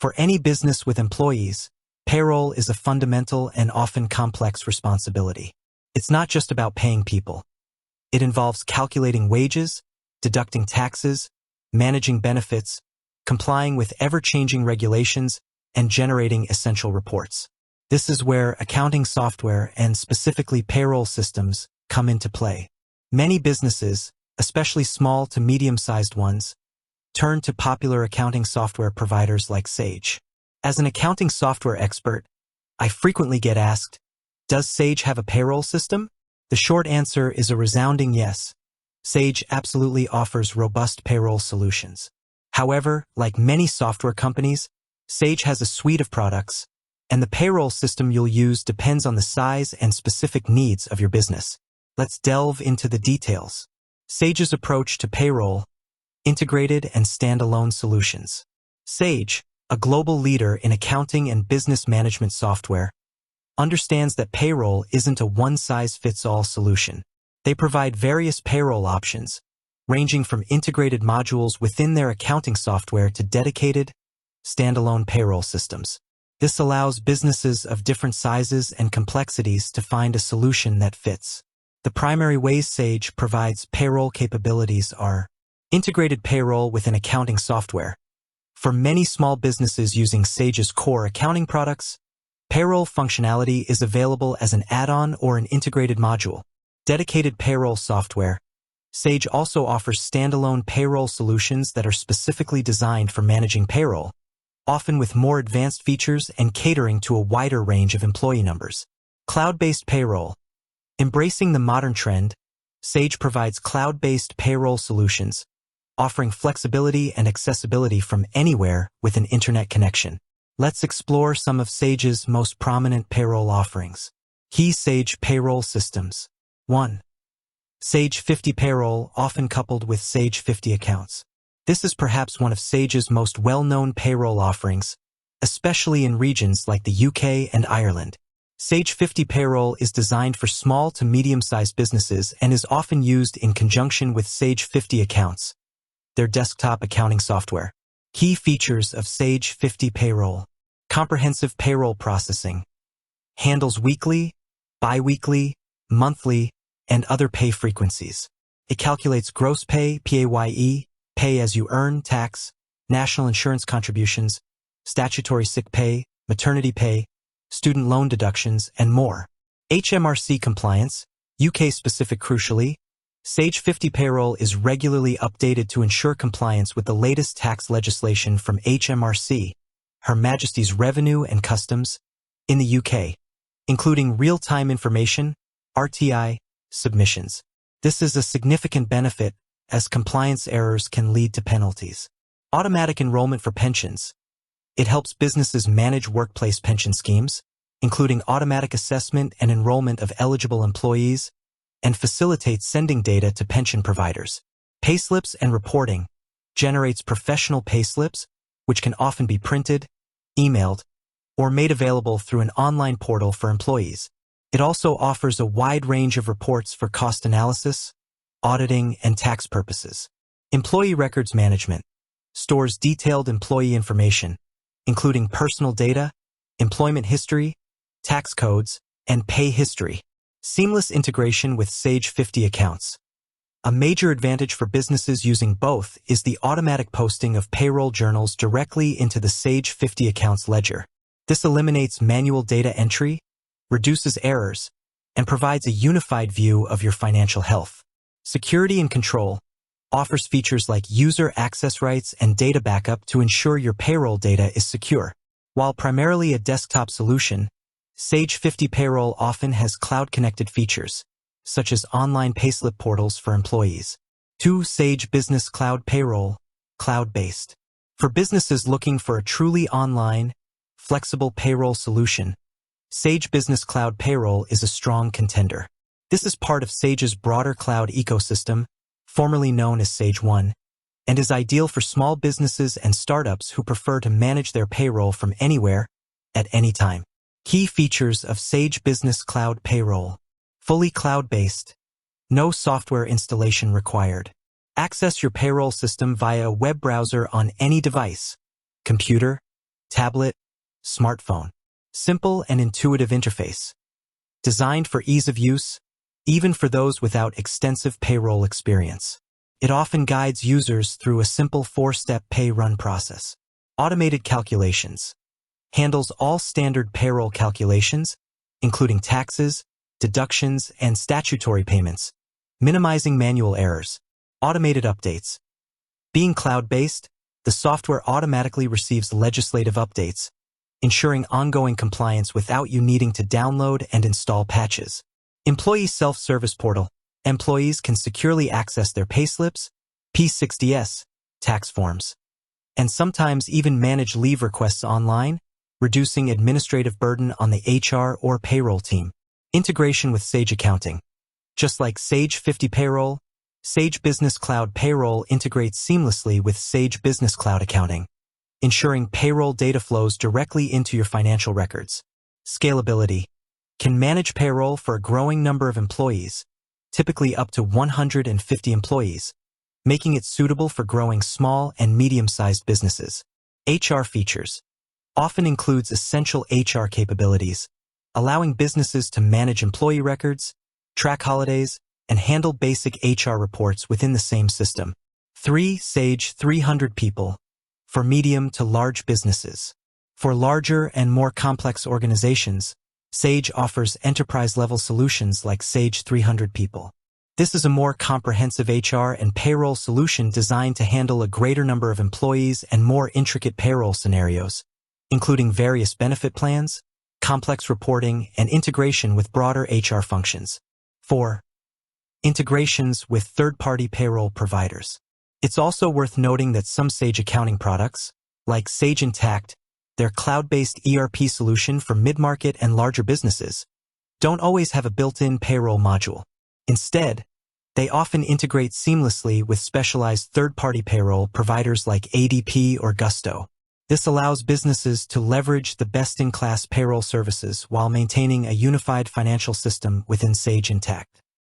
For any business with employees, payroll is a fundamental and often complex responsibility. It's not just about paying people. It involves calculating wages, deducting taxes, managing benefits, complying with ever-changing regulations, and generating essential reports. This is where accounting software and specifically payroll systems come into play. Many businesses, especially small to medium-sized ones, turn to popular accounting software providers like Sage. As an accounting software expert, I frequently get asked, does Sage have a payroll system? The short answer is a resounding yes. Sage absolutely offers robust payroll solutions. However, like many software companies, Sage has a suite of products, and the payroll system you'll use depends on the size and specific needs of your business. Let's delve into the details. Sage's approach to payroll: integrated and standalone solutions. Sage, a global leader in accounting and business management software, understands that payroll isn't a one-size-fits-all solution. They provide various payroll options, ranging from integrated modules within their accounting software to dedicated, standalone payroll systems. This allows businesses of different sizes and complexities to find a solution that fits. The primary ways Sage provides payroll capabilities are: integrated payroll within accounting software. For many small businesses using Sage's core accounting products, payroll functionality is available as an add-on or an integrated module. Dedicated payroll software. Sage also offers standalone payroll solutions that are specifically designed for managing payroll, often with more advanced features and catering to a wider range of employee numbers. Cloud-based payroll. Embracing the modern trend, Sage provides cloud-based payroll solutions, offering flexibility and accessibility from anywhere with an internet connection. Let's explore some of Sage's most prominent payroll offerings. Key Sage payroll systems. 1. Sage 50 Payroll, often coupled with Sage 50 Accounts. This is perhaps one of Sage's most well-known payroll offerings, especially in regions like the UK and Ireland. Sage 50 Payroll is designed for small to medium-sized businesses and is often used in conjunction with Sage 50 Accounts, their desktop accounting software. Key features of Sage 50 Payroll. Comprehensive payroll processing. Handles weekly, bi-weekly, monthly, and other pay frequencies. It calculates gross pay, PAYE, pay as you earn, tax, national insurance contributions, statutory sick pay, maternity pay, student loan deductions, and more. HMRC compliance, UK-specific. Crucially, Sage 50 Payroll is regularly updated to ensure compliance with the latest tax legislation from HMRC, Her Majesty's Revenue and Customs, in the UK, including real-time information, RTI, submissions. This is a significant benefit, as compliance errors can lead to penalties. Automatic enrollment for pensions. It helps businesses manage workplace pension schemes, including automatic assessment and enrollment of eligible employees, and facilitates sending data to pension providers. Payslips and reporting. Generates professional payslips, which can often be printed, emailed, or made available through an online portal for employees. It also offers a wide range of reports for cost analysis, auditing, and tax purposes. Employee records management. Stores detailed employee information, including personal data, employment history, tax codes, and pay history. Seamless integration with Sage 50 Accounts. A major advantage for businesses using both is the automatic posting of payroll journals directly into the Sage 50 Accounts ledger. This eliminates manual data entry, reduces errors, and provides a unified view of your financial health. Security and control. Offers features like user access rights and data backup to ensure your payroll data is secure. While primarily a desktop solution, Sage 50 Payroll often has cloud-connected features, such as online payslip portals for employees. 2. Sage Business Cloud Payroll, cloud-based. For businesses looking for a truly online, flexible payroll solution, Sage Business Cloud Payroll is a strong contender. This is part of Sage's broader cloud ecosystem, formerly known as Sage One, and is ideal for small businesses and startups who prefer to manage their payroll from anywhere, at any time. Key features of Sage Business Cloud Payroll. Fully cloud-based. No software installation required. Access your payroll system via a web browser on any device, computer, tablet, smartphone. Simple and intuitive interface. Designed for ease of use, even for those without extensive payroll experience. It often guides users through a simple 4-step pay run process. Automated calculations. Handles all standard payroll calculations, including taxes, deductions, and statutory payments, minimizing manual errors. Automated updates. Being cloud-based, the software automatically receives legislative updates, ensuring ongoing compliance without you needing to download and install patches. Employee self-service portal. Employees can securely access their payslips, P60s, tax forms, and sometimes even manage leave requests online, reducing administrative burden on the HR or payroll team. Integration with Sage Accounting. Just like Sage 50 Payroll, Sage Business Cloud Payroll integrates seamlessly with Sage Business Cloud Accounting, ensuring payroll data flows directly into your financial records. Scalability. Can manage payroll for a growing number of employees, typically up to 150 employees, making it suitable for growing small and medium-sized businesses. HR features. Often includes essential HR capabilities, allowing businesses to manage employee records, track holidays, and handle basic HR reports within the same system. 3. Sage 300 People. For medium to large businesses. For larger and more complex organizations, Sage offers enterprise-level solutions like Sage 300 People. This is a more comprehensive HR and payroll solution designed to handle a greater number of employees and more intricate payroll scenarios, including various benefit plans, complex reporting, and integration with broader HR functions. 4. Integrations with third-party payroll providers. It's also worth noting that some Sage accounting products, like Sage Intacct, their cloud-based ERP solution for mid-market and larger businesses, don't always have a built-in payroll module. Instead, they often integrate seamlessly with specialized third-party payroll providers like ADP or Gusto. This allows businesses to leverage the best-in-class payroll services while maintaining a unified financial system within Sage Intacct.